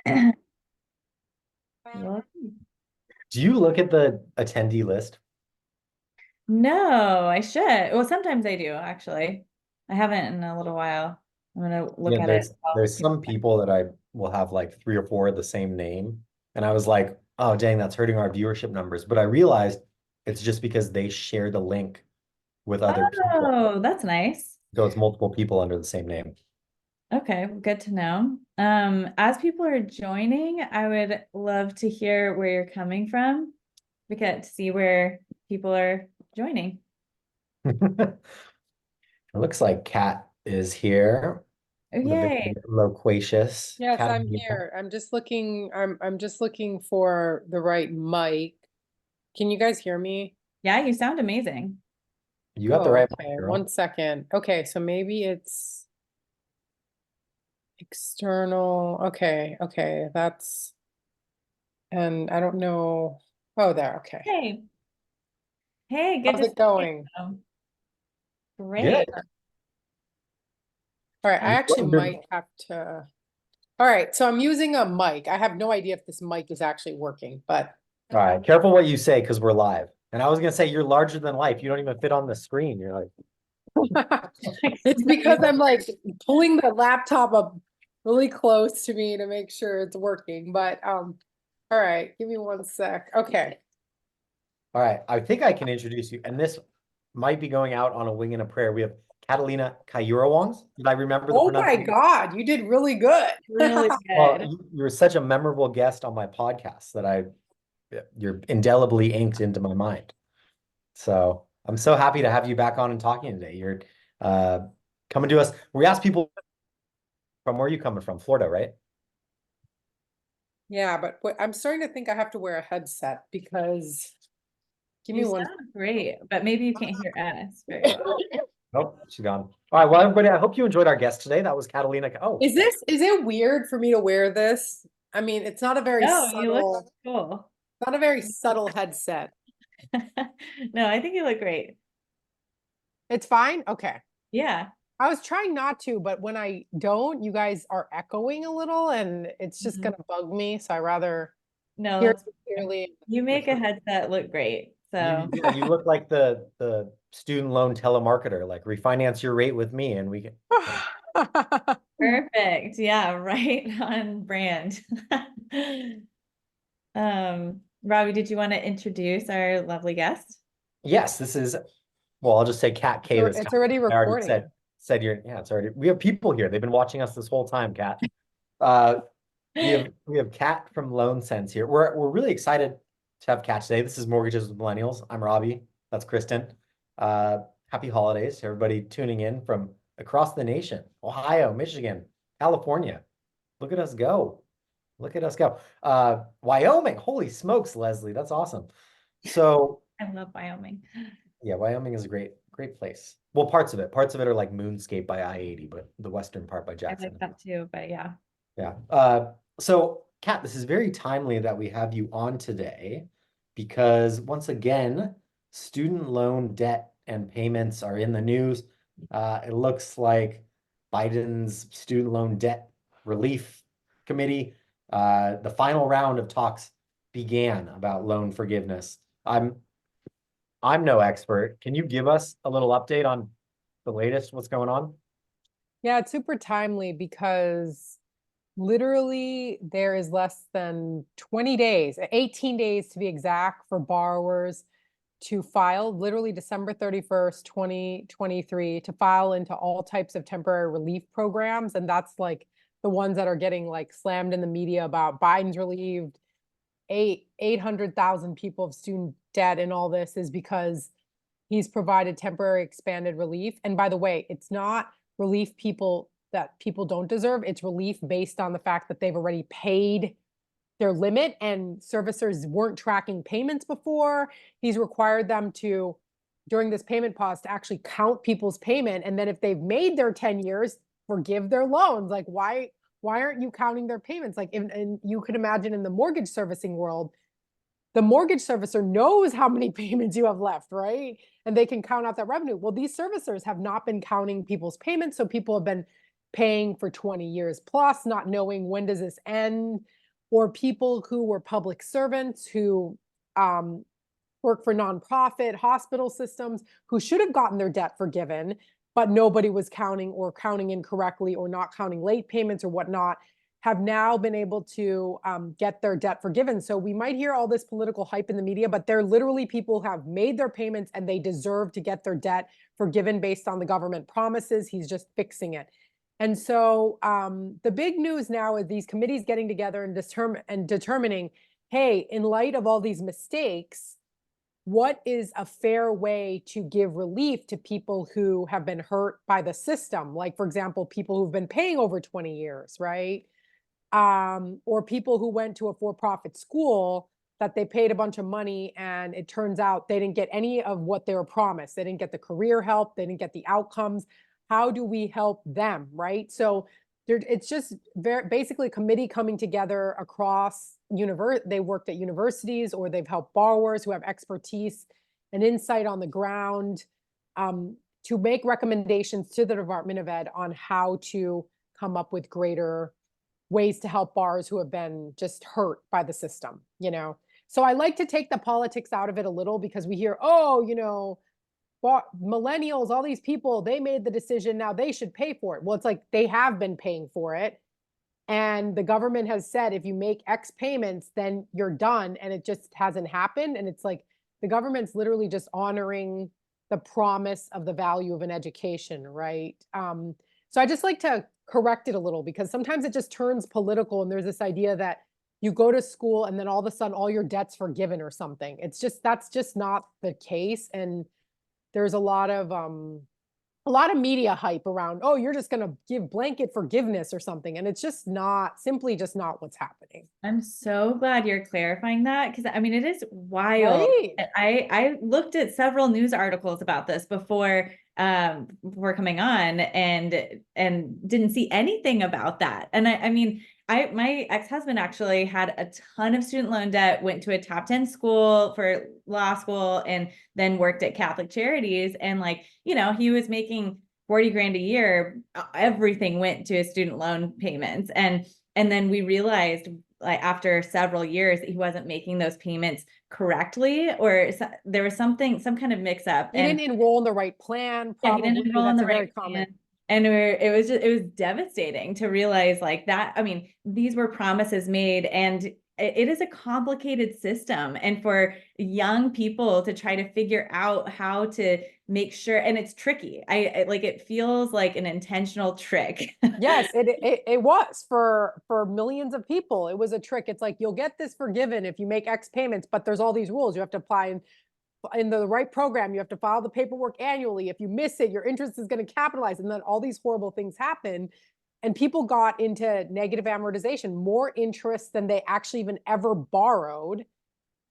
Well, Do you look at the attendee list? no, I should. Well, sometimes I do actually. I haven't in a little while. I'm gonna look Yeah, at it. there's some people that I will have like three or four of the same name. And I was like, oh dang, that's hurting our viewership numbers. But I realized it's just because they share the link with other people. Oh, that's nice. So it's multiple people under the same name. Okay, well, good to know. As people are joining, I would love to hear where you're coming from. We get to see where people are joining. It looks like Kat is here. Oh, The very yay. loquacious Yes, I'm Catalina. here. I'm just looking for the right mic. Can you guys hear me? Yeah, you sound amazing. You got the Oh, right mic, okay. girl. 1 second. Okay, so maybe it's external. Okay, and I don't know. Oh, there. Okay. Hey, hey, good How's to see it going? you. Good. Great. All right, I You actually wonder- might have to. All right, so I'm using a mic. I have no idea if this mic is actually working, but All right, careful what you say because we're live. And I was gonna say you're larger than life. You don't even fit on the screen. You're like, it's because I'm like pulling the laptop up really close to me to make sure it's working. But all right, give me 1 sec. Okay. all right, I think I can introduce you. And this might be going out on a wing and a prayer. We have Catalina Kaiyoorawongs. Did I remember the Oh my pronunciation? God, you did really good. Really Well, good. you were such a memorable guest on my podcast that you're indelibly inked into my mind. So I'm so happy to have you back on and talking today. You're uh, coming to us. We asked people from where are you coming from? Florida, right? Yeah, but I'm starting to think I have to wear a headset because give You me one. sound great, but maybe you can't hear us very well. Nope, she's gone. All right, well, everybody, I hope you enjoyed our guest today. That was Catalina. Oh, Is it weird for me to wear this? I mean, it's not a very No, you look subtle, cool. not a very subtle headset. No, I think you look great. It's fine. Okay. Yeah. I was trying not to, but when I don't, you guys are echoing a little and it's just Mhm. gonna bug me. So I rather No, hear that's you fair. clearly. You make a headset look great. you So yeah, you look like the student loan telemarketer. Like refinance your rate with me, and we can. perfect. Yeah, right on brand. Robbie, did you want to introduce our lovely guest? Yes, this is. Well, I'll just say Cat K this time. It's already I already recording. said you're. Yeah, it's already. We have people here. They've been watching us this whole time, Cat. Uh, we have Kat from Loan Sense here. We're really excited to have Kat today. This is Mortgages with Millennials. I'm Robbie. That's Kristin. Happy holidays to everybody tuning in from across the nation. Ohio, Michigan, California. Look at us go. Look at us go. Wyoming. Holy smokes, Leslie. That's awesome. So I love Wyoming. yeah, Wyoming is a great place. Well, parts of it are like Moonscape by I-80, but the western part by I like Jackson. that too, but yeah. Yeah. So Kat, this is very timely that we have you on today because once again, student loan debt and payments are in the news. It looks like Biden's student loan debt relief committee, the final round of talks began about loan forgiveness. I'm no expert. Can you give us a little update on the latest, what's going on? Yeah, it's super timely because literally there is less than 20 days, 18 days to be exact, for borrowers to file, literally December 31st, 2023, to file into all types of temporary relief programs. And that's like the ones that are getting like slammed in the media about Biden's relieved 800,000 people of student debt, and all this is because he's provided temporary expanded relief. And by the way, it's not relief people that people don't deserve. It's relief based on the fact that they've already paid their limit and servicers weren't tracking payments before. He's required them to, during this payment pause, to actually count people's payment. And then if they've made their 10 years, forgive their loans. Like, why aren't you counting their payments? Like, and you could imagine in the mortgage servicing world, the mortgage servicer knows how many payments you have left, right? And they can count out that revenue. Well, these servicers have not been counting people's payments. So people have been paying for 20 years plus, not knowing when does this end, or people who were public servants who work for nonprofit hospital systems who should have gotten their debt forgiven, but nobody was counting or counting incorrectly or not counting late payments or whatnot, have now been able to get their debt forgiven. So we might hear all this political hype in the media, but they're literally people who have made their payments and they deserve to get their debt forgiven based on the government promises. He's just fixing it. And so the big news now is these committees getting together and determining, hey, in light of all these mistakes, what is a fair way to give relief to people who have been hurt by the system? Like, for example, people who've been paying over 20 years, right? Or people who went to a for-profit school that they paid a bunch of money and it turns out they didn't get any of what they were promised. They didn't get the career help. They didn't get the outcomes. How do we help them, right? So it's just basically a committee coming together across they worked at universities or they've helped borrowers who have expertise and insight on the ground to make recommendations to the Department of Ed on how to come up with greater ways to help borrowers who have been just hurt by the system, you know? So I like to take the politics out of it a little because we hear, oh, you know, millennials, all these people, they made the decision, now they should pay for it. Well, it's like they have been paying for it. And the government has said, if you make X payments, then you're done. And it just hasn't happened. And it's like the government's literally just honoring the promise of the value of an education, right? So I just like to correct it a little because sometimes it just turns political and there's this idea that you go to school and then all of a sudden all your debt's forgiven or something. It's just, that's just not the case. And there's a lot of media hype around, oh, you're just going to give blanket forgiveness or something. And it's just not, simply just not what's happening. I'm so glad you're clarifying that because I mean, it is wild. Right. I looked at several news articles about this before coming on and didn't see anything about that. And I mean, my ex-husband actually had a ton of student loan debt, went to a top 10 school for law school, and then worked at Catholic Charities. And like, you know, he was making 40 grand a year. Everything went to his student loan payments. And then we realized like after several years, he wasn't making those payments correctly, or there was some kind of mix up. He didn't enroll in the right plan. Probably. Yeah, he didn't enroll in the right plan. Common. And it was devastating to realize like that. I mean, these were promises made and it is a complicated system. And for young people to try to figure out how to make sure, and it's tricky. I like, it feels like an intentional trick. Yes, it was for millions of people. It was a trick. It's like, you'll get this forgiven if you make X payments, but there's all these rules. You have to apply in the right program. You have to file the paperwork annually. If you miss it, your interest is going to capitalize. And then all these horrible things happen. And people got into negative amortization, more interest than they actually even ever borrowed.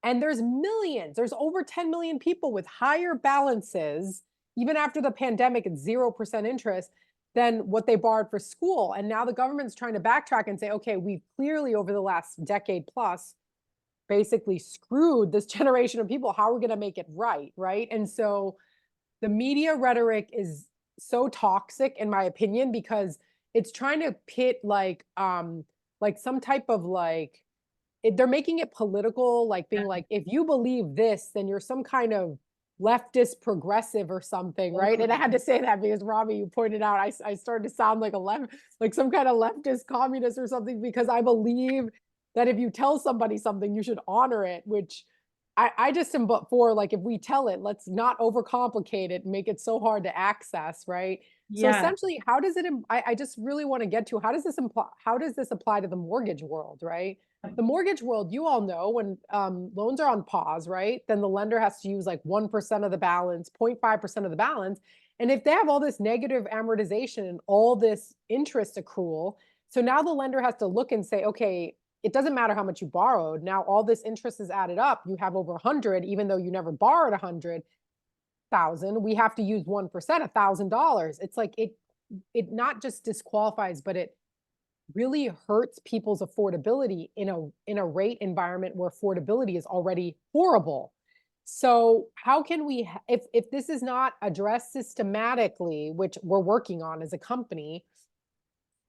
And there's millions, there's over 10 million people with higher balances, even after the pandemic, it's 0% interest than what they borrowed for school. And now the government's trying to backtrack and say, okay, we've clearly over the last decade plus basically screwed this generation of people. How are we going to make it right? Right. And so the media rhetoric is so toxic, in my opinion, because it's trying to pit like some type of like, they're making it political, like being like, if you believe this, then you're some kind of leftist progressive or something, right? And I had to say that because Robbie, you pointed out, I started to sound like like some kind of leftist communist or something, because I believe that if you tell somebody something, you should honor it, which I just am for, like, if we tell it, let's not overcomplicate it and make it so hard to access, right? So essentially, how does it, I just really want to get to, how does this apply to the mortgage world, right? The mortgage world, you all know, when loans are on pause, right? Then the lender has to use like 1% of the balance, 0.5% of the balance. And if they have all this negative amortization and all this interest accrual, so now the lender has to look and say, okay, it doesn't matter how much you borrowed. Now all this interest is added up. You have over 100, even though you never borrowed 100,000. We have to use 1%, $1,000. It's like it not just disqualifies, but it really hurts people's affordability in a rate environment where affordability is already horrible. So how can we, if this is not addressed systematically, which we're working on as a company,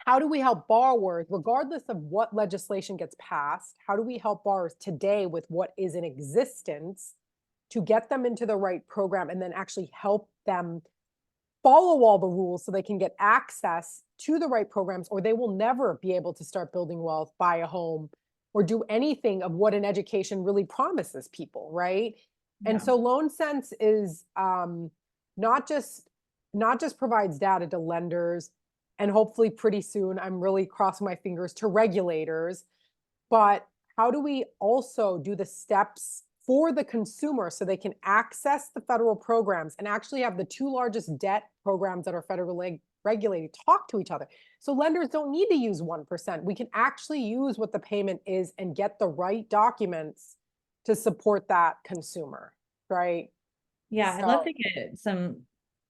how do we help borrowers, regardless of what legislation gets passed, how do we help borrowers today with what is in existence to get them into the right program and then actually help them follow all the rules so they can get access to the right programs, or they will never be able to start building wealth, buy a home, or do anything of what an education really promises people, right? And Yeah. so Loan Sense is not just provides data to lenders, and hopefully pretty soon, I'm really crossing my fingers, to regulators, but how do we also do the steps for the consumer so they can access the federal programs and actually have the two largest debt programs that are federally regulated talk to each other? So lenders don't need to use 1%. We can actually use what the payment is and get the right documents to support that consumer, right? Yeah, I'd love to get some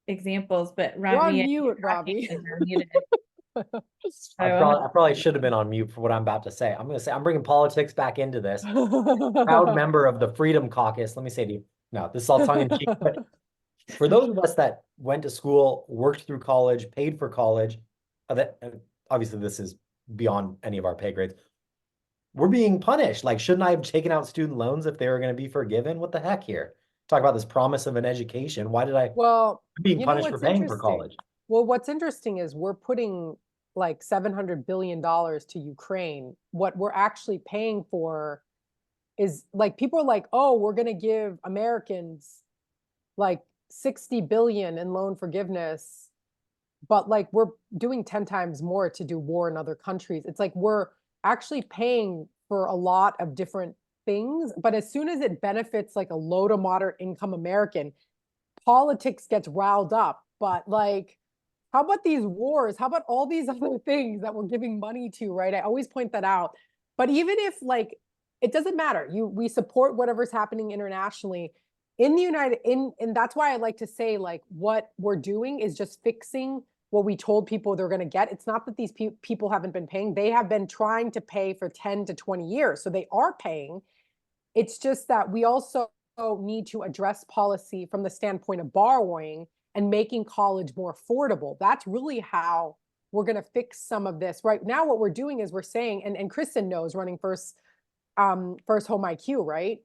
examples, but You're on Robbie, I think mute, you're talking Robbie. and you're muted. I probably should have been on mute for what I'm about to say. I'm going to say I'm bringing politics back into this. Proud member of the Freedom Caucus. Let me say to you, no, this is all tongue in cheek, but for those of us that went to school, worked through college, paid for college, that obviously this is beyond any of our pay grades. We're being punished. Like, shouldn't I have taken out student loans if they were going to be forgiven? What the heck here? Talk about this promise of an education. Why did I Well, being you know punished for what's paying for interesting? college? Well, what's interesting is we're putting like $700 billion to Ukraine. What we're actually paying for is, like, people are like, oh, we're going to give Americans like 60 billion in loan forgiveness, but like we're doing 10 times more to do war in other countries. It's like we're actually paying for a lot of different things, but as soon as it benefits like a low to moderate income American, politics gets riled up. But like, how about these wars? How about all these other things that we're giving money to, right? I always point that out. But even if, like, it doesn't matter, we support whatever's happening internationally in the and that's why I like to say, like, what we're doing is just fixing what we told people they're going to get. It's not that these people haven't been paying. They have been trying to pay for 10 to 20 years. So they are paying. It's just that we also need to address policy from the standpoint of borrowing and making college more affordable. That's really how we're going to fix some of this. Right now, what we're doing is we're saying, and Kristin knows, running First Home IQ, right?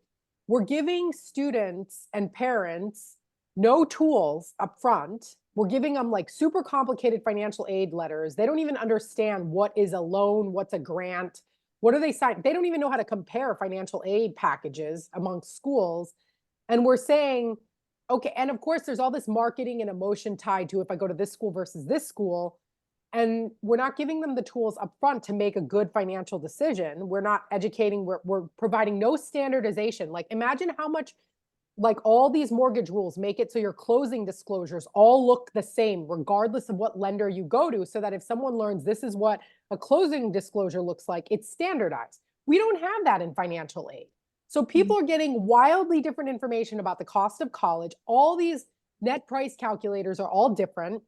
We're giving students and parents no tools up front. We're giving them like super complicated financial aid letters. They don't even understand what is a loan, what's a grant, what are they signing? They don't even know how to compare financial aid packages amongst schools. And we're saying, okay, and of course, there's all this marketing and emotion tied to if I go to this school versus this school. And we're not giving them the tools up front to make a good financial decision. We're not educating, we're providing no standardization. Like, imagine how much, like, all these mortgage rules make it so your closing disclosures all look the same, regardless of what lender you go to, so that if someone learns this is what a closing disclosure looks like, it's standardized. We don't have that in financial aid. So people are getting wildly different information about the cost of college. All these net price calculators are all different.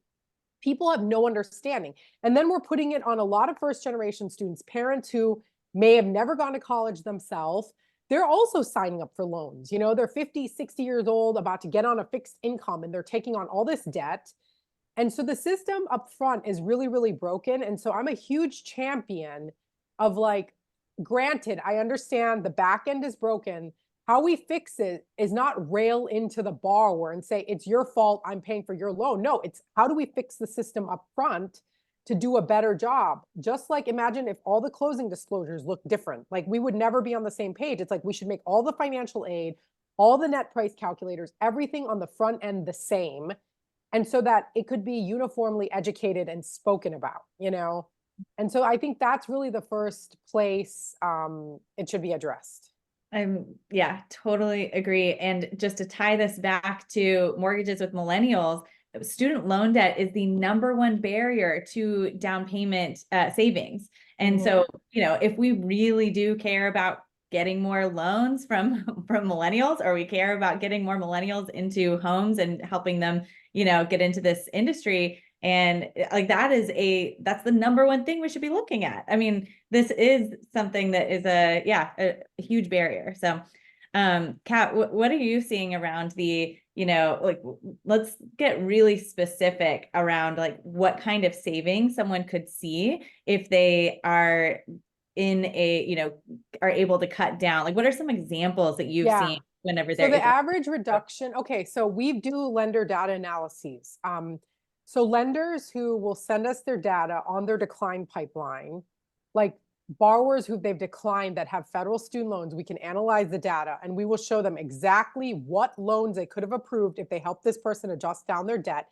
People have no understanding. And then we're putting it on a lot of first generation students, parents who may have never gone to college themselves. They're also signing up for loans. You know, they're 50, 60 years old, about to get on a fixed income, and they're taking on all this debt. And so the system up front is really, really broken. And so I'm a huge champion of, like, granted, I understand the back end is broken. How we fix it is not rail into the borrower and say, it's your fault, I'm paying for your loan. No, it's how do we fix the system up front to do a better job? Just like, imagine if all the closing disclosures look different, like we would never be on the same page. It's like we should make all the financial aid, all the net price calculators, everything on the front end the same. And so that it could be uniformly educated and spoken about, you know? And so I think that's really the first place it should be addressed. Yeah, totally agree. And just to tie this back to mortgages with millennials, student loan debt is the #1 barrier to down payment savings. And so, you know, if we really do care about getting more loans from millennials, or we care about getting more millennials into homes and helping them, you know, get into this industry, and like that's the #1 thing we should be looking at. I mean, this is something that is a huge barrier. So, Kat, what are you seeing around the you know, like let's get really specific around like what kind of savings someone could see if they are in a, you know, are able to cut down. Like what are some examples that you've Yeah. seen whenever So they're the able average reduction, okay, so we do lender data analyses. So lenders who will send us their data on their decline pipeline, like borrowers who they've declined that have federal student loans, we can analyze the data and we will show them exactly what loans they could have approved if they help this person adjust down their debt.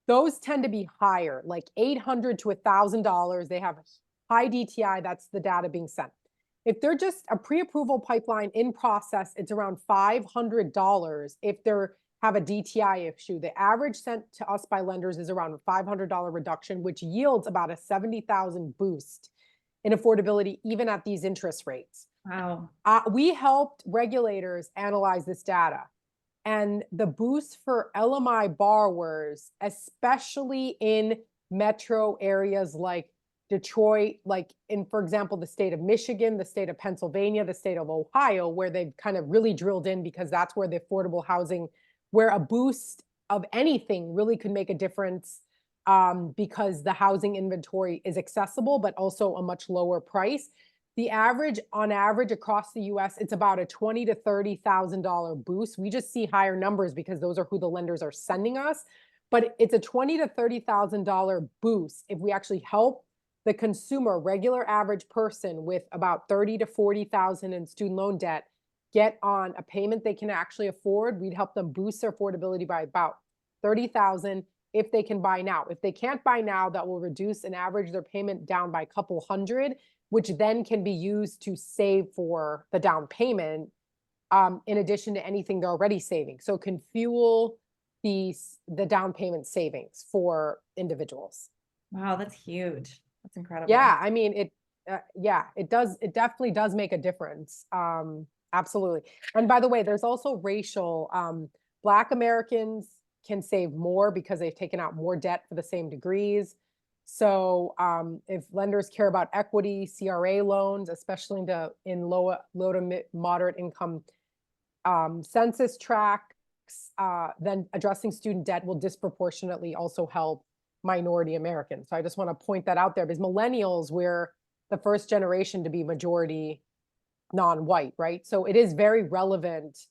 Those tend to be higher, like $800 to $1,000. They have high DTI. That's the data being sent. If they're just a pre-approval pipeline in process, it's around $500 if they have a DTI issue. The average sent to us by lenders is around a $500 reduction, which yields about a 70,000 boost in affordability, even at these interest rates. Wow. We helped regulators analyze this data. And the boost for LMI borrowers, especially in metro areas like Detroit, like in, for example, the state of Michigan, the state of Pennsylvania, the state of Ohio, where they've kind of really drilled in because that's where the affordable housing, where a boost of anything really could make a difference, because the housing inventory is accessible, but also a much lower price. The average, on average, across the U.S., it's about a $20,000 to $30,000 boost. We just see higher numbers because those are who the lenders are sending us. But it's a $20,000 to $30,000 boost if we actually help the consumer, regular average person with about 30 to 40,000 in student loan debt, get on a payment they can actually afford. We'd help them boost their affordability by about 30,000 if they can buy now. If they can't buy now, that will reduce and average their payment down by a couple hundred, which then can be used to save for the down payment, in addition to anything they're already saving. So it can fuel the down payment savings for individuals. Wow, that's huge. That's incredible. Yeah, I mean, it does, it definitely does make a difference. Absolutely. And by the way, there's also racial, Black Americans can save more because they've taken out more debt for the same degrees. So if lenders care about equity, CRA loans, especially in low to moderate income census tracts, then addressing student debt will disproportionately also help minority Americans. So I just want to point that out there because millennials, we're the first generation to be majority non-white, right? So it is very relevant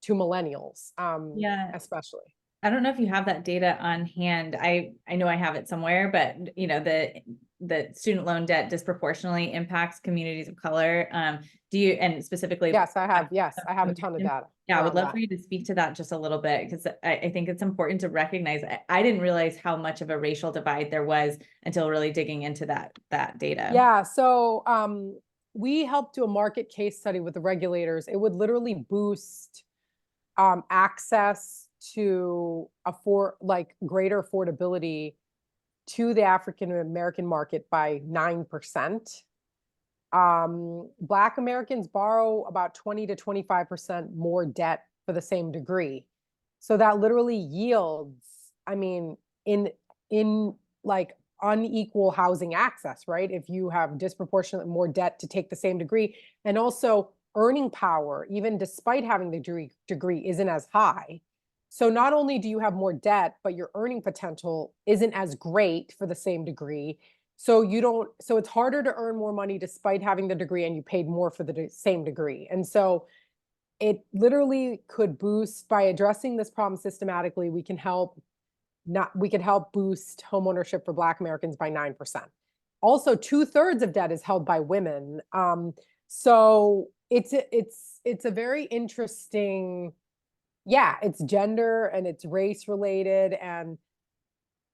to millennials, Yeah. especially. I don't know if you have that data on hand. I know I have it somewhere, but you know, the student loan debt disproportionately impacts communities of color. Do you, and specifically? Yes, I have a ton of data. Yeah, I would love that. for you to speak to that just a little bit, because I think it's important to recognize. I didn't realize how much of a racial divide there was until really digging into that data. Yeah, so we helped do a market case study with the regulators. It would literally boost access to greater affordability to the African American market by 9%. Black Americans borrow about 20 to 25% more debt for the same degree. So that literally yields, I mean, in like unequal housing access, right? If you have disproportionately more debt to take the same degree, and also earning power, even despite having the degree isn't as high. So not only do you have more debt, but your earning potential isn't as great for the same degree. So it's harder to earn more money despite having the degree, and you paid more for the same degree. And so it literally could boost, by addressing this problem systematically, we can help boost homeownership for Black Americans by 9%. Also, 2/3 of debt is held by women. So it's a very interesting, yeah, it's gender and it's race related. And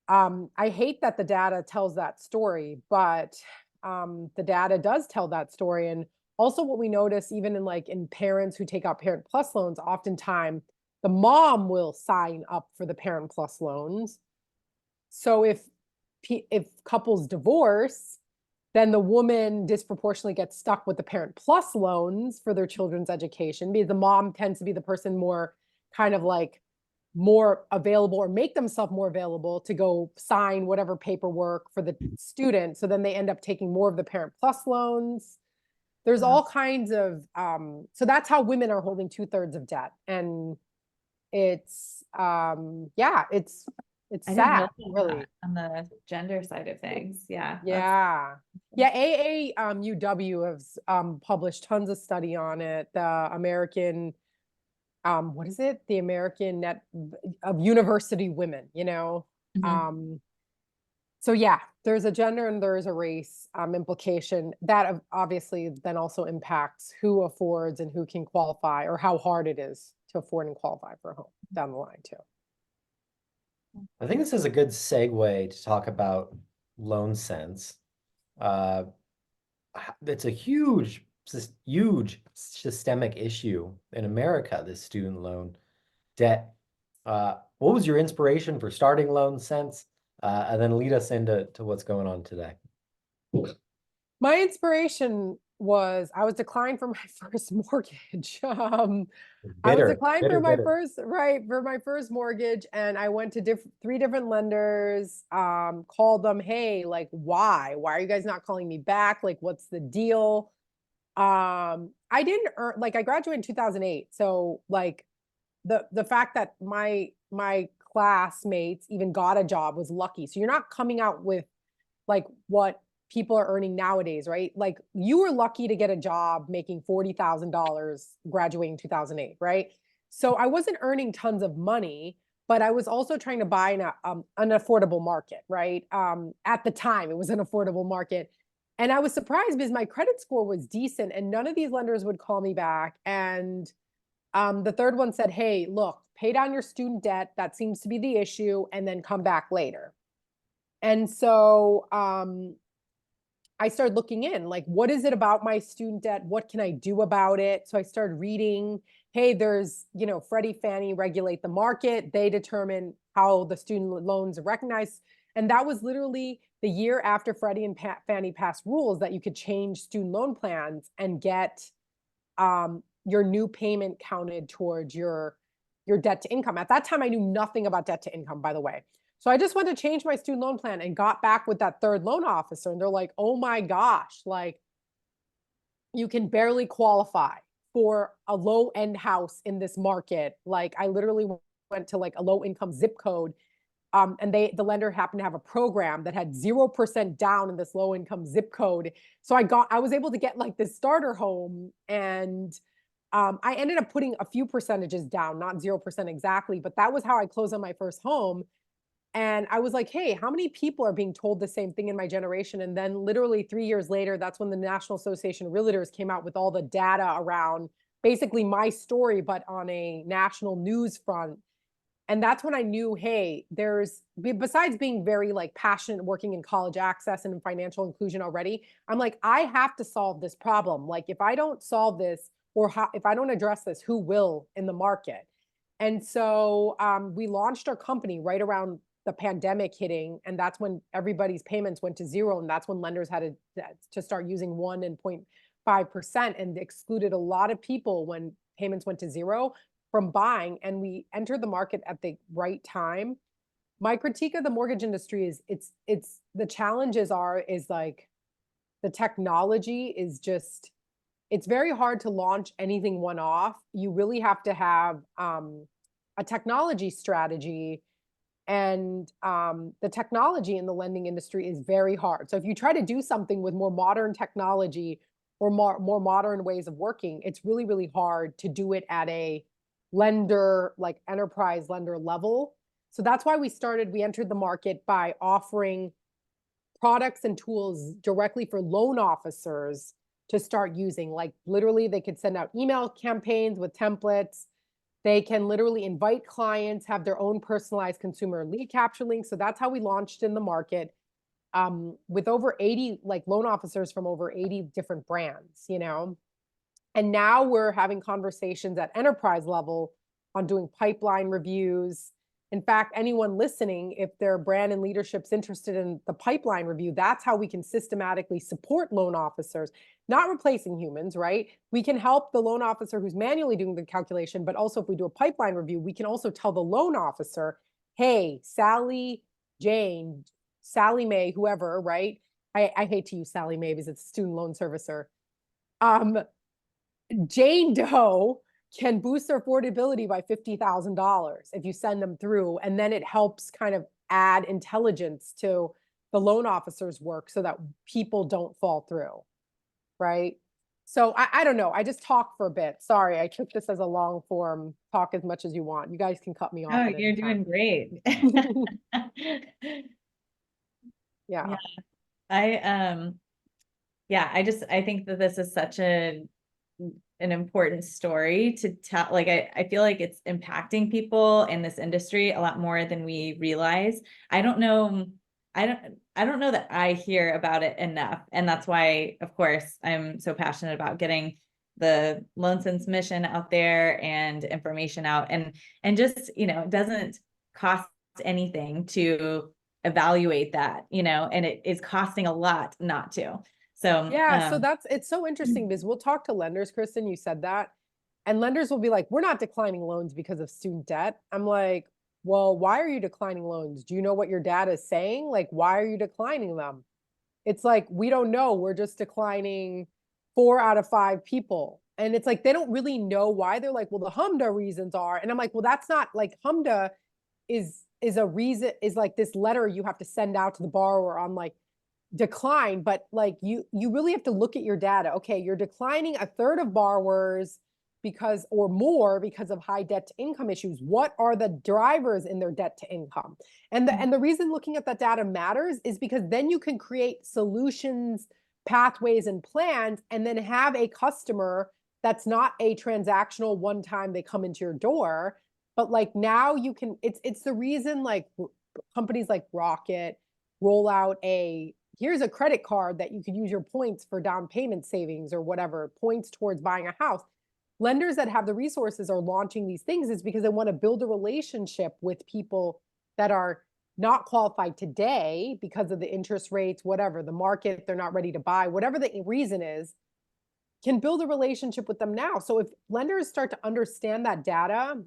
I hate that the data tells that story, but the data does tell that story. And also what we notice, even in parents who take out Parent Plus loans, oftentimes the mom will sign up for the Parent Plus loans. So if couples divorce, then the woman disproportionately gets stuck with the Parent Plus loans for their children's education, because the mom tends to be the person more kind of more available, or make themselves more available to go sign whatever paperwork for the student. So then they end up taking more of the Parent Plus loans. There's all kinds of, so that's how women are holding 2/3 of debt. And it's yeah, it's I didn't sad, realize really. that on the gender side of things. Yeah. Yeah. Yeah, UW has published tons of study on it. The American what is it? The American Net of University Women, you know. Mhm. So yeah, there's a gender and there's a race implication that obviously then also impacts who affords and who can qualify, or how hard it is to afford and qualify for a home down the line too. I think this is a good segue to talk about loan sense. Uh, it's a huge systemic issue in America, this student loan debt. What was your inspiration for starting Loan Sense? And then lead us into what's going on today. My inspiration was I was declined for my first mortgage. I was declined for my first mortgage, and I went to three different lenders, called them, hey, like, why are you guys not calling me back? Like, what's the deal? I didn't earn, like, I graduated in 2008. So like the fact that my classmates even got a job was lucky. So you're not coming out with like what people are earning nowadays, right? Like, you were lucky to get a job making $40,000 graduating in 2008, right? So I wasn't earning tons of money, but I was also trying to buy an affordable market, right? At the time, it was an affordable market. And I was surprised because my credit score was decent and none of these lenders would call me back. And the third one said, hey, look, pay down your student debt. That seems to be the issue, and then come back later. And so I started looking in, like, what is it about my student debt? What can I do about it? So I started reading, hey, there's, Freddie, Fannie regulate the market. They determine how the student loans are recognized. And that was literally the year after Freddie and Fannie passed rules that you could change student loan plans and get your new payment counted towards your debt to income. At that time, I knew nothing about debt to income, by the way. So I just went to change my student loan plan and got back with that third loan officer. And they're like, oh my gosh, like, you can barely qualify for a low end house in this market. Like, I literally went to like a low income zip code. And the lender happened to have a program that had 0% down in this low income zip code. So I was able to get like this starter home, and I ended up putting a few percentages down, not 0% exactly, but that was how I closed on my first home. And I was like, hey, how many people are being told the same thing in my generation? And then literally 3 years later, that's when the National Association of Realtors came out with all the data around basically my story, but on a national news front. And that's when I knew, hey, besides being very like passionate working in college access and in financial inclusion already, I'm like, I have to solve this problem. Like, if I don't solve this, or if I don't address this, who will in the market? And so we launched our company right around the pandemic hitting, and that's when everybody's payments went to zero, and that's when lenders had to start using 1 and 0.5% and excluded a lot of people when payments went to zero from buying, and we entered the market at the right time. My critique of the mortgage industry is it's the challenges is like the technology is just, it's very hard to launch anything one off. You really have to have a technology strategy, and the technology in the lending industry is very hard. So if you try to do something with more modern technology or more modern ways of working, it's really, really hard to do it at a lender, like enterprise lender level. So that's why we entered the market by offering products and tools directly for loan officers to start using. Like, literally, they could send out email campaigns with templates. They can literally invite clients, have their own personalized consumer lead capture links. So that's how we launched in the market, with over 80 like loan officers from over 80 different brands, And now we're having conversations at enterprise level on doing pipeline reviews. In fact, anyone listening, if their brand and leadership's interested in the pipeline review, that's how we can systematically support loan officers, not replacing humans, right? We can help the loan officer who's manually doing the calculation, but also if we do a pipeline review, we can also tell the loan officer, hey, Sally, Jane, Sally Mae, whoever, right? I hate to use Sally Mae because it's a student loan servicer. Jane Doe can boost their affordability by $50,000 if you send them through. And then it helps kind of add intelligence to the loan officer's work so that people don't fall through, right? So I don't know. I just talked for a bit. Sorry, I took this as a long form. Talk as much as you want. You guys can cut me off. Oh, at you're any time. doing great. Yeah. Yeah. I yeah, I think that this is such an important story to tell. Like I feel like it's impacting people in this industry a lot more than we realize. I don't know. I don't know that I hear about it enough. And that's why, of course, I'm so passionate about getting the Loan Sense mission out there and information out, and just, you know, it doesn't cost anything to evaluate that, you know, and it is costing a lot not to. So Yeah, so it's so interesting because we'll talk to lenders, Kristin, you said that, and lenders will be like, we're not declining loans because of student debt. I'm like, well, why are you declining loans? Do you know what your data is saying? Like, why are you declining them? It's like, we don't know. We're just declining 4 out of 5 people. And it's like, they don't really know why. They're like, well, the HMDA reasons are, and I'm like, well, that's not like HMDA is a reason, is like this letter you have to send out to the borrower on like decline, but like you really have to look at your data. Okay, you're declining a third of borrowers because, or more, because of high debt to income issues. What are the drivers in their debt to income? And the reason looking at that data matters is because then you can create solutions, pathways, and plans, and then have a customer that's not a transactional one time they come into your door, but like now you can, it's the reason like companies like Rocket roll out here's a credit card that you could use your points for down payment savings or whatever, points towards buying a house. Lenders that have the resources are launching these things is because they want to build a relationship with people that are not qualified today because of the interest rates, whatever, the market, they're not ready to buy, whatever the reason is, can build a relationship with them now. So if lenders start to understand that data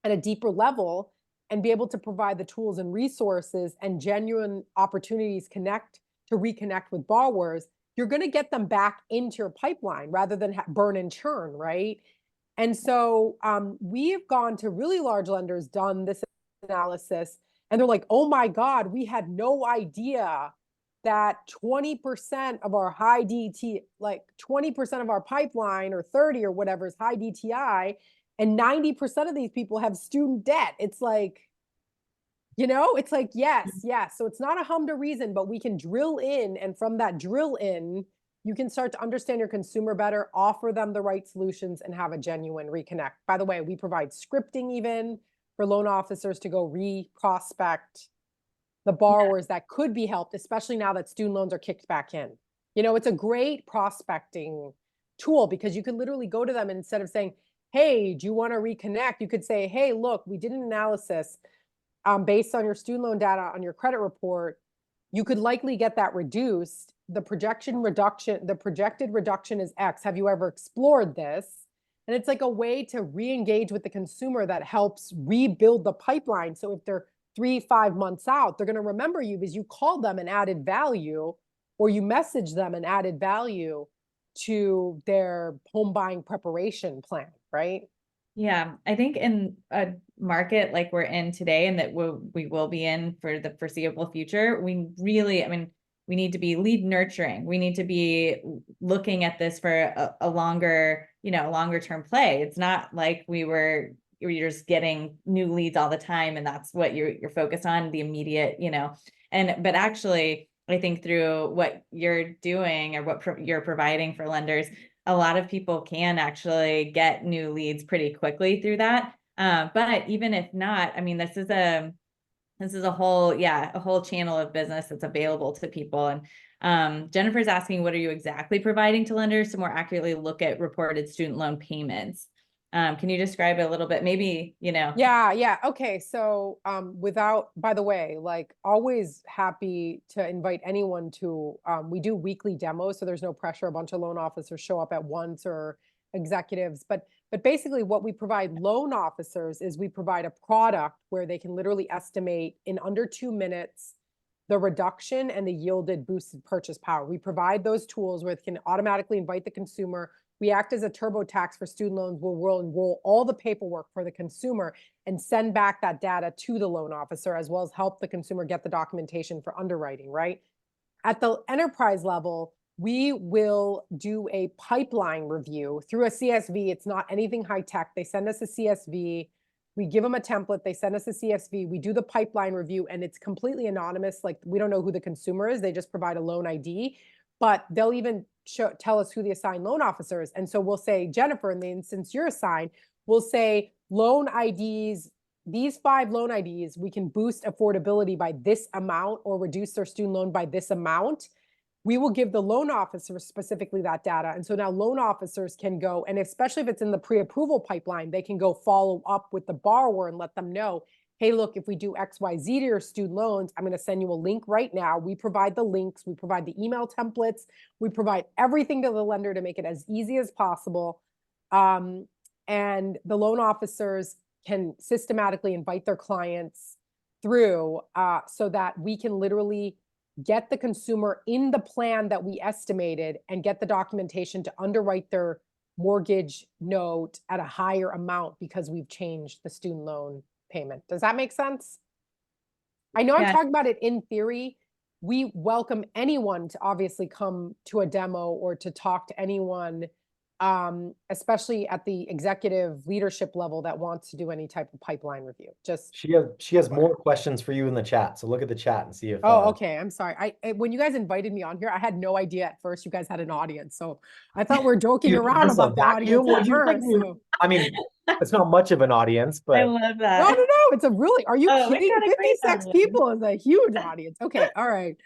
at a deeper level and be able to provide the tools and resources and genuine opportunities to reconnect with borrowers, you're going to get them back into your pipeline rather than burn and churn, right? And so we have gone to really large lenders, done this analysis, and they're like, oh my God, we had no idea that 20% of our high DT, like 20% of our pipeline or 30 or whatever is high DTI, and 90% of these people have student debt. It's like, you know, it's like, yes. So it's not a HMDA reason, but we can drill in. And from that drill in, you can start to understand your consumer better, offer them the right solutions, and have a genuine reconnect. By the way, we provide scripting even for loan officers to go re-prospect the borrowers that could be helped, especially now that student loans are kicked back in. You know, it's a great prospecting tool because you can literally go to them and instead of saying, hey, do you want to reconnect? You could say, hey, look, we did an analysis based on your student loan data on your credit report. You could likely get that reduced. The projected reduction is X. Have you ever explored this? And it's like a way to re-engage with the consumer that helps rebuild the pipeline. So if they're 3-5 months out, they're going to remember you because you called them and added value, or you messaged them and added value to their home buying preparation plan, right? Yeah, I think in a market like we're in today and that we will be in for the foreseeable future, we really, I mean, we need to be lead nurturing. We need to be looking at this for a longer, you know, longer term play. It's not like you're just getting new leads all the time and that's what you're focused on, the immediate, you know, but actually I think through what you're doing or what you're providing for lenders, a lot of people can actually get new leads pretty quickly through that. But even if not, I mean, this is a whole channel of business that's available to people. And Jennifer's asking, what are you exactly providing to lenders to more accurately look at reported student loan payments? Can you describe it a little bit? Maybe, you know. Yeah. Okay. So by the way, like always happy to invite anyone to, we do weekly demos, so there's no pressure. A bunch of loan officers show up at once or executives, but basically what we provide loan officers is we provide a product where they can literally estimate in under 2 minutes the reduction and the yielded boosted purchase power. We provide those tools where it can automatically invite the consumer, We act as a TurboTax for student loans. We'll enroll all the paperwork for the consumer and send back that data to the loan officer, as well as help the consumer get the documentation for underwriting, right? At the enterprise level, we will do a pipeline review through a CSV. It's not anything high tech. They send us a CSV. We give them a template. They send us a CSV. We do the pipeline review, and it's completely anonymous. Like, we don't know who the consumer is. They just provide a loan ID, but they'll even tell us who the assigned loan officer is. And so we'll say, Jennifer, in the instance you're assigned, we'll say loan IDs, these 5 loan IDs, we can boost affordability by this amount or reduce their student loan by this amount. We will give the loan officer specifically that data. And so now loan officers can go, and especially if it's in the pre-approval pipeline, they can go follow up with the borrower and let them know, hey, look, if we do XYZ to your student loans, I'm going to send you a link right now. We provide the links, we provide the email templates, we provide everything to the lender to make it as easy as possible. And the loan officers can systematically invite their clients through so that we can literally get the consumer in the plan that we estimated and get the documentation to underwrite their mortgage note at a higher amount because we've changed the student loan payment. Does that make sense? I know I'm talking about it in theory. We welcome anyone to obviously come to a demo or to talk to anyone, especially at the executive leadership level that wants to do any type of pipeline review. Just she has more questions for you in the chat, so look at the chat and see if. Okay. I'm sorry. When you guys invited me on here, I had no idea at first you guys had an audience, so I thought we were joking around about the audience at first. So. I mean, it's not much of an audience, but I love that. No. It's a really. Are you kidding? got a great 56 people is a huge audience. Okay. All right.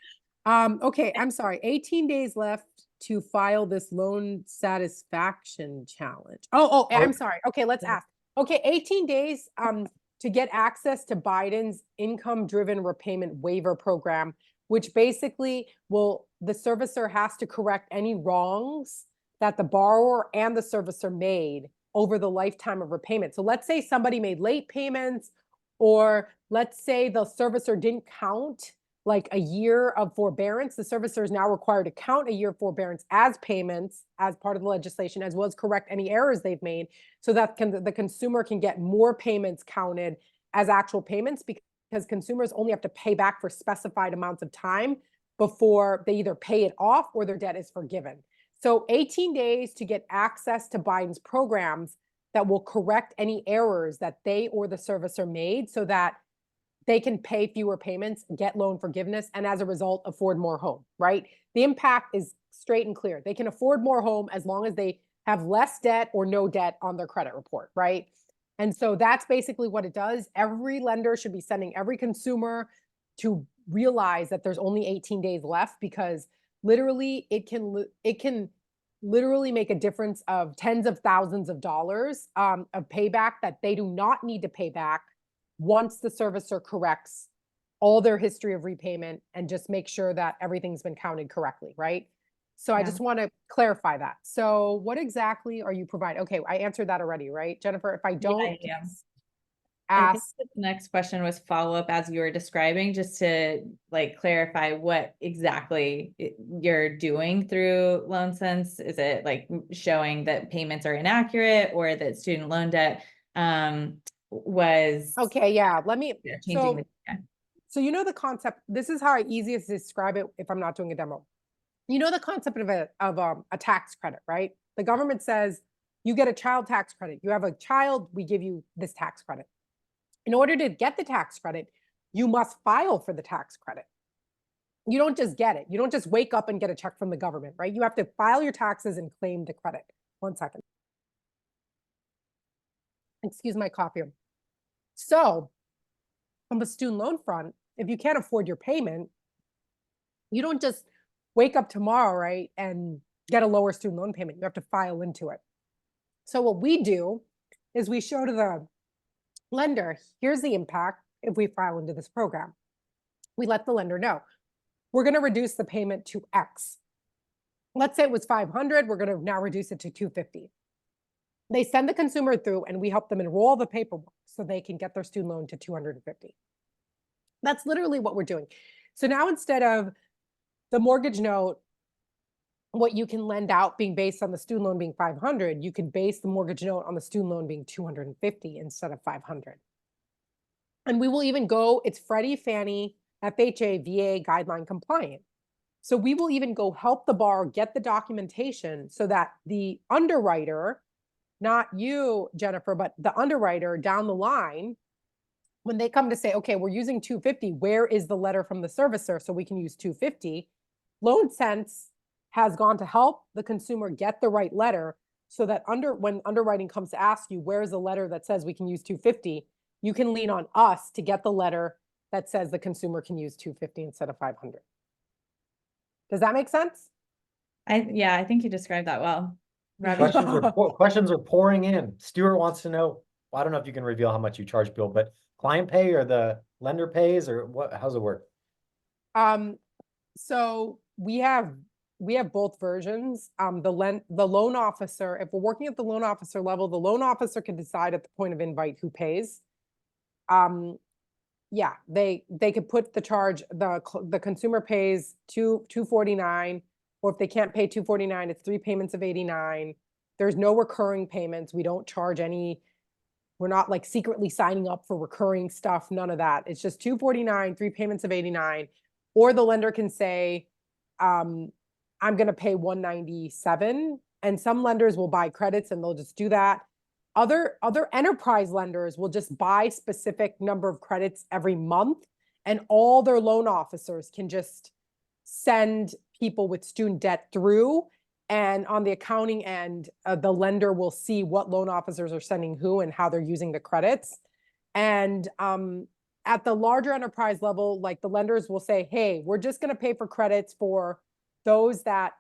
Okay. I'm sorry. 18 days left to file this loan satisfaction challenge. I'm sorry. Okay, let's ask. Okay, 18 days to get access to Biden's income-driven repayment waiver program, which basically the servicer has to correct any wrongs that the borrower and the servicer made over the lifetime of repayment. So let's say somebody made late payments, or let's say the servicer didn't count like a year of forbearance. The servicer is now required to count a year of forbearance as payments as part of the legislation, as well as correct any errors they've made, so that the consumer can get more payments counted as actual payments, because consumers only have to pay back for specified amounts of time before they either pay it off or their debt is forgiven. So 18 days to get access to Biden's programs that will correct any errors that they or the servicer made, so that they can pay fewer payments, get loan forgiveness, and as a result, afford more home, right? The impact is straight and clear. They can afford more home as long as they have less debt or no debt on their credit report, right? And so that's basically what it does. Every lender should be sending every consumer to realize that there's only 18 days left, because literally it can literally make a difference of tens of thousands of dollars of payback that they do not need to pay back once the servicer corrects all their history of repayment and just make sure that everything's been counted correctly, right? So I just want to clarify that. So what exactly are you providing? Okay, I answered that already, right, Jennifer? If I don't I think ask. the next question was follow-up as you were describing, just to like clarify what exactly you're doing through LoanSense. Is it like showing that payments are inaccurate, or that student loan debt was Okay, yeah, let me changing so you know the concept. This is how I easiest describe it if I'm not doing a demo. You know the concept of a tax credit, right? The government says you get a child tax credit. You have a child, we give you this tax credit. In order to get the tax credit, you must file for the tax credit. You don't just get it. You don't just wake up and get a check from the government, right? You have to file your taxes and claim the credit. 1 second. Excuse my cough here. So from the student loan front, if you can't afford your payment, you don't just wake up tomorrow, right, and get a lower student loan payment. You have to file into it. So what we do is we show to the lender, here's the impact if we file into this program. We let the lender know, we're going to reduce the payment to X. Let's say it was $500, we're going to now reduce it to $250. They send the consumer through and we help them enroll the paperwork so they can get their student loan to $250. That's literally what we're doing. So now instead of the mortgage note what you can lend out being based on the student loan being 500, you could base the mortgage note on the student loan being 250 instead of 500. And we will even go, it's Freddie, Fannie, FHA, VA guideline compliant. So we will even go help the borrower get the documentation so that the underwriter, not you, Jennifer, but the underwriter down the line, when they come to say, okay, we're using 250, where is the letter from the servicer so we can use 250? Loan Sense has gone to help the consumer get the right letter so that when underwriting comes to ask you, where's the letter that says we can use 250, you can lean on us to get the letter that says the consumer can use 250 instead of 500. Does that make sense? Yeah, I think you described that well. Robbie? Questions are pouring in. Stuart wants to know, well, I don't know if you can reveal how much you charge, Bill, but client pay or the lender pays, or what, how's it work? So we have both versions. The loan officer, if we're working at the loan officer level, the loan officer can decide at the point of invite who pays. Yeah, they could put the charge, the consumer pays $249, or if they can't pay $249, it's 3 payments of $89. There's no recurring payments. We don't charge any. We're not like secretly signing up for recurring stuff. None of that. It's just $249, 3 payments of $89. Or the lender can say, I'm going to pay $197. And some lenders will buy credits and they'll just do that. Other enterprise lenders will just buy specific number of credits every month, and all their loan officers can just send people with student debt through. And on the accounting end, the lender will see what loan officers are sending who and how they're using the credits. And at the larger enterprise level, like the lenders will say, hey, we're just going to pay for credits for those that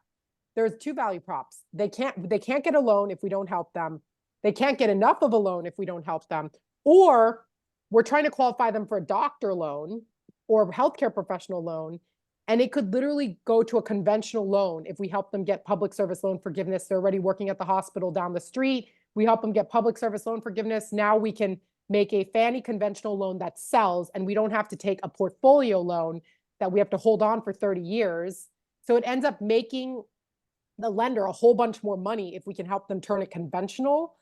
there's 2 value props. They can't get a loan if we don't help them. They can't get enough of a loan if we don't help them. Or we're trying to qualify them for a doctor loan or healthcare professional loan. And it could literally go to a conventional loan if we help them get public service loan forgiveness. They're already working at the hospital down the street. We help them get public service loan forgiveness. Now we can make a Fannie conventional loan that sells, and we don't have to take a portfolio loan that we have to hold on for 30 years. So it ends up making the lender a whole bunch more money if we can help them turn it conventional.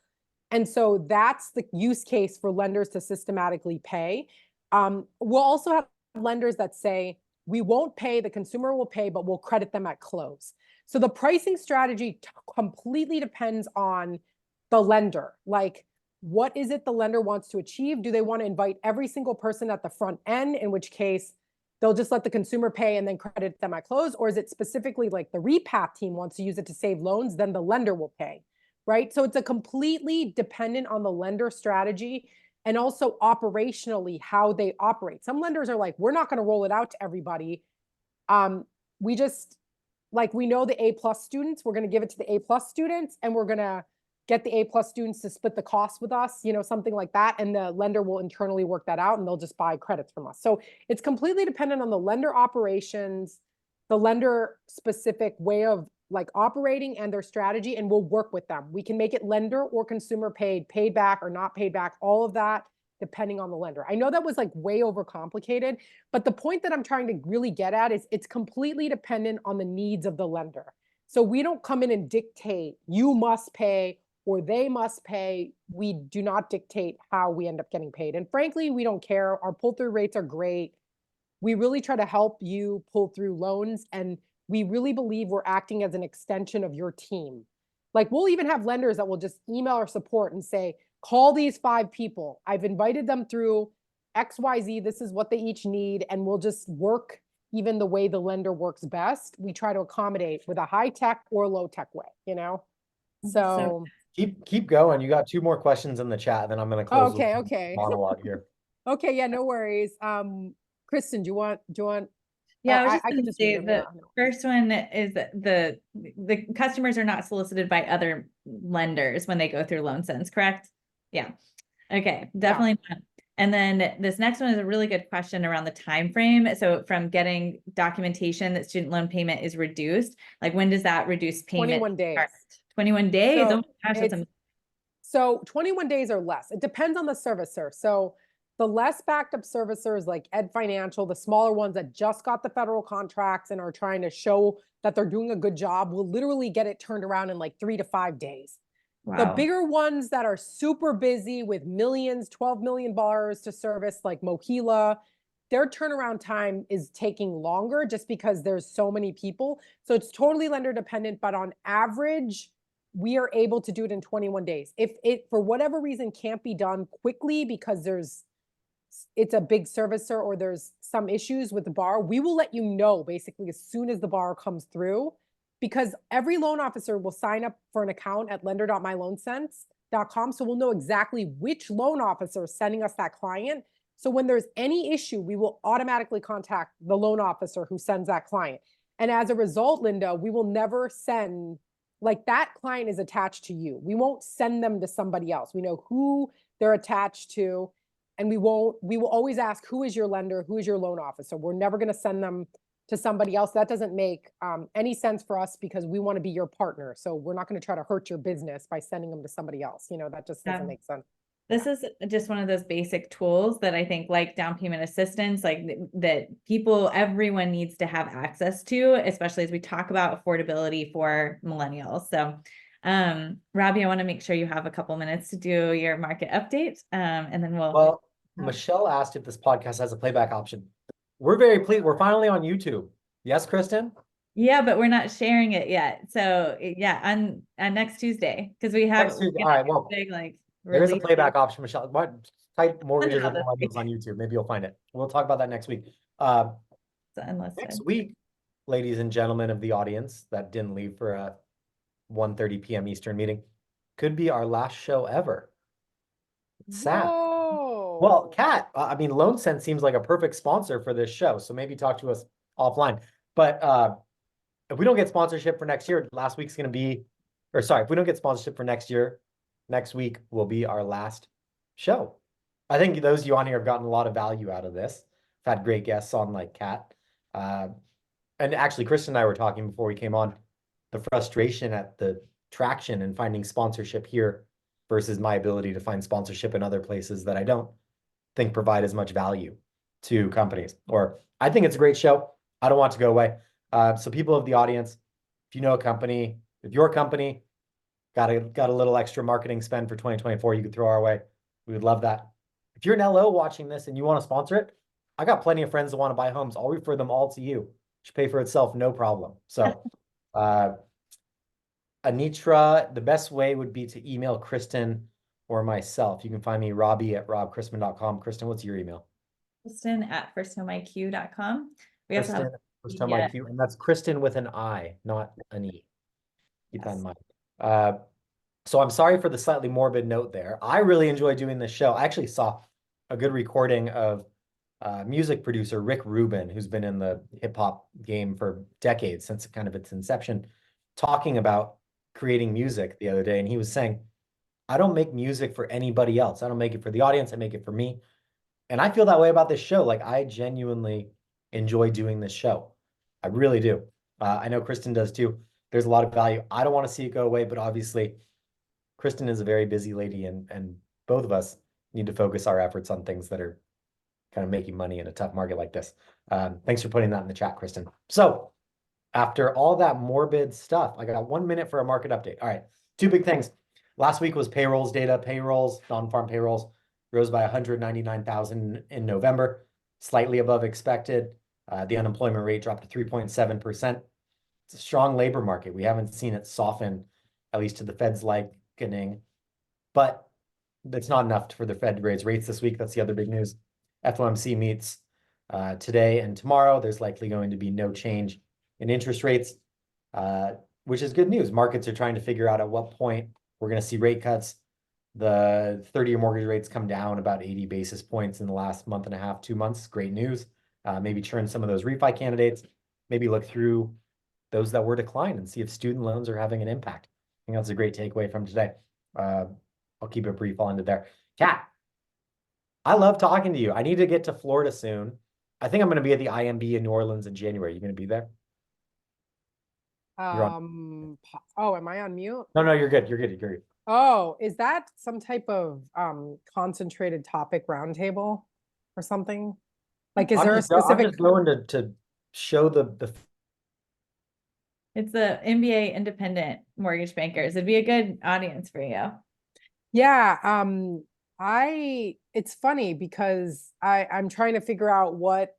And so that's the use case for lenders to systematically pay. We'll also have lenders that say, we won't pay, the consumer will pay, but we'll credit them at close. So the pricing strategy completely depends on the lender. Like, what is it the lender wants to achieve? Do they want to invite every single person at the front end, in which case they'll just let the consumer pay and then credit them at close? Or is it specifically like the repath team wants to use it to save loans, then the lender will pay, right? So it's a completely dependent on the lender strategy and also operationally how they operate. Some lenders are like, we're not going to roll it out to everybody. We just, like, we know the A+ students, we're going to give it to the A+ students, and we're going to get the A+ students to split the cost with us, something like that. And the lender will internally work that out and they'll just buy credits from us. So it's completely dependent on the lender operations, the lender specific way of like operating and their strategy, and we'll work with them. We can make it lender or consumer paid back or not paid back, all of that depending on the lender. I know that was like way overcomplicated, but the point that I'm trying to really get at is it's completely dependent on the needs of the lender. So we don't come in and dictate, you must pay or they must pay. We do not dictate how we end up getting paid. And frankly, we don't care. Our pull-through rates are great. We really try to help you pull through loans, and we really believe we're acting as an extension of your team. Like, we'll even have lenders that will just email our support and say, call these 5 people. I've invited them through XYZ. This is what they each need. And we'll just work even the way the lender works best. We try to accommodate with a high tech or low tech way, So keep going. You got 2 more questions in the chat, then I'm going to close okay. monologue here. Okay, yeah, no worries. Kristin, do you want? Yeah, I was just I going to say the first one is that the customers are not solicited by other lenders when they go through Loan Sense, correct? Yeah. Okay, definitely not. And then this next one is a really good question around the time frame. So from getting documentation that student loan payment is reduced, like when does that reduce payment? 21 days. 21 days. So oh my gosh, that's so 21 days or less. It depends on the servicer. So the less backed up servicers like Ed Financial, the smaller ones that just got the federal contracts and are trying to show that they're doing a good job, will literally get it turned around in like 3 to 5 days. The Wow. bigger ones that are super busy with millions, 12 million borrowers to service, like Mohila, their turnaround time is taking longer just because there's so many people. So it's totally lender dependent, but on average, we are able to do it in 21 days. If it, for whatever reason, can't be done quickly because it's a big servicer or there's some issues with the borrower, we will let you know basically as soon as the borrower comes through, because every loan officer will sign up for an account at lender.myloansense.com. So we'll know exactly which loan officer is sending us that client. So when there's any issue, we will automatically contact the loan officer who sends that client. And as a result, Linda, we will never send, like, that client is attached to you. We won't send them to somebody else. We know who they're attached to. And we will always ask, who is your lender? Who is your loan officer? We're never going to send them to somebody else. That doesn't make any sense for us because we want to be your partner. So we're not going to try to hurt your business by sending them to somebody else. You know, that just doesn't make sense. This is just one of those basic tools that I think, like down payment assistance, like that everyone needs to have access to, especially as we talk about affordability for millennials. So, Robbie, I want to make sure you have a couple minutes to do your market update. And then Well, Michelle asked if this podcast has a playback option. We're very pleased. We're finally on YouTube. Yes, Kristin? Yeah, but we're not sharing it yet. So yeah, on next Tuesday, because we have Next Tuesday. All right, well, big like there is a release. playback option, Michelle. What, type mortgages with this millennials on YouTube. Maybe you'll find it. We'll talk about that next week. It's unlisted. Next week, ladies and gentlemen of the audience that didn't leave for a 1:30 p.m. Eastern meeting, could be our last show ever. It's sad. Whoa. Well, Kat, I mean, Loan Sense seems like a perfect sponsor for this show, so maybe talk to us offline. But if we don't get sponsorship for next year, last week's going to be, or sorry, if we don't get sponsorship for next year, next week will be our last show. I think those of you on here have gotten a lot of value out of this. I've had great guests on like Kat. And actually, Kristin and I were talking before we came on, the frustration at the traction and finding sponsorship here versus my ability to find sponsorship in other places that I don't think provide as much value to companies. Or I think it's a great show. I don't want it to go away. So people of the audience, if you know a company, if your company got a little extra marketing spend for 2024, you could throw our way. We would love that. If you're an LO watching this and you want to sponsor it, I got plenty of friends that want to buy homes. I'll refer them all to you. It should pay for itself, no problem. So Anitra, the best way would be to email Kristin or myself. You can find me, Robbie at robchrisman.com. Kristin, what's your email? Kristin at firsthomiq.com. We also have First Home IQ, and that's Kristin with an I, not an E. Keep that in mind. So I'm sorry for the slightly morbid note there. I really enjoy doing this show. I actually saw a good recording of music producer Rick Rubin, who's been in the hip hop game for decades, since kind of its inception, talking about creating music the other day. And he was saying, I don't make music for anybody else. I don't make it for the audience. I make it for me. And I feel that way about this show. Like, I genuinely enjoy doing this show. I really do. I know Kristin does too. There's a lot of value. I don't want to see it go away, but obviously Kristin is a very busy lady, and both of us need to focus our efforts on things that are kind of making money in a tough market like this. Thanks for putting that in the chat, Kristin. So after all that morbid stuff, I got 1 minute for a market update. All right, two big things. Last week was payrolls data. Payrolls, non-farm payrolls, rose by 199,000 in November, slightly above expected. The unemployment rate dropped to 3.7%. It's a strong labor market. We haven't seen it soften, at least to the Fed's likening, but that's not enough for the Fed to raise rates this week. That's the other big news. FOMC meets today and tomorrow. There's likely going to be no change in interest rates, which is good news. Markets are trying to figure out at what point we're going to see rate cuts. The 30-year mortgage rates come down about 80 basis points in the last month and a half, 2 months. Great news. Maybe churn some of those refi candidates. Maybe look through those that were declined and see if student loans are having an impact. I think that's a great takeaway from today. I'll keep it brief. I'll end it there. Kat, I love talking to you. I need to get to Florida soon. I think I'm going to be at the IMB in New Orleans in January. You going to be there? Oh, am I on mute? No, you're good. You're good. Oh, is that some type of concentrated topic roundtable or something? Like, is there a I'm specific? just going to show the It's the MBA independent mortgage bankers. It'd be a good audience for you. Yeah, it's funny because I'm trying to figure out what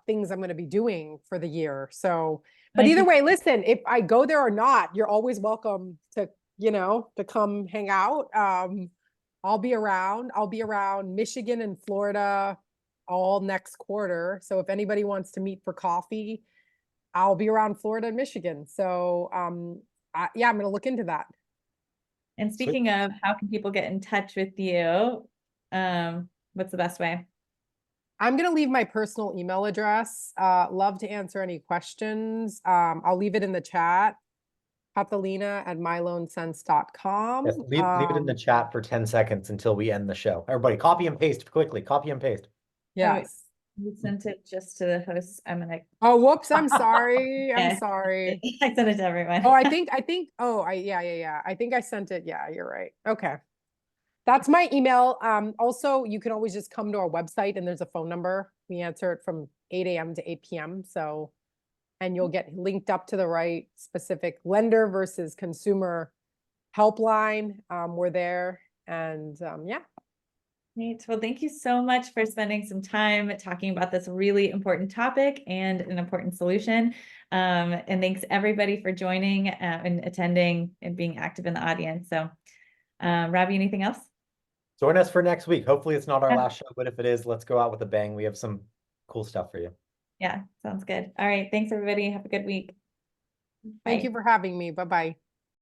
things I'm going to be doing for the year. So, but I either think way, listen, if I go there or not, you're always welcome to, to come hang out. I'll be around. I'll be around Michigan and Florida all next quarter. So if anybody wants to meet for coffee, I'll be around Florida and Michigan. So, yeah, I'm going to look into that. And speaking of, how can people get in touch with you? What's the best way? I'm going to leave my personal email address. Love to answer any questions. I'll leave it in the chat. Catalina@myloansense.com. Yes, leave it in the chat for 10 seconds until we end the show. Everybody, copy and paste quickly. Copy and paste. Yes. You sent it just to the host. I'm gonna. Oh, whoops. I'm sorry. I'm Yeah. sorry. I sent it to everyone. Oh, yeah. I think I sent it. Yeah, you're right. Okay. That's my email. Also, you can always just come to our website and there's a phone number. We answer it from 8 a.m. to 8 p.m. So, and you'll get linked up to the right specific lender versus consumer helpline. We're there. And yeah. Great. Well, thank you so much for spending some time talking about this really important topic and an important solution. And thanks everybody for joining and attending and being active in the audience. So, Robbie, anything else? Join us for next week. Hopefully it's not our Yeah. last show, but if it is, let's go out with a bang. We have some cool stuff for you. Yeah, sounds good. All right. Thanks, everybody. Have a good week. Thank Bye. you for having me. Bye-bye.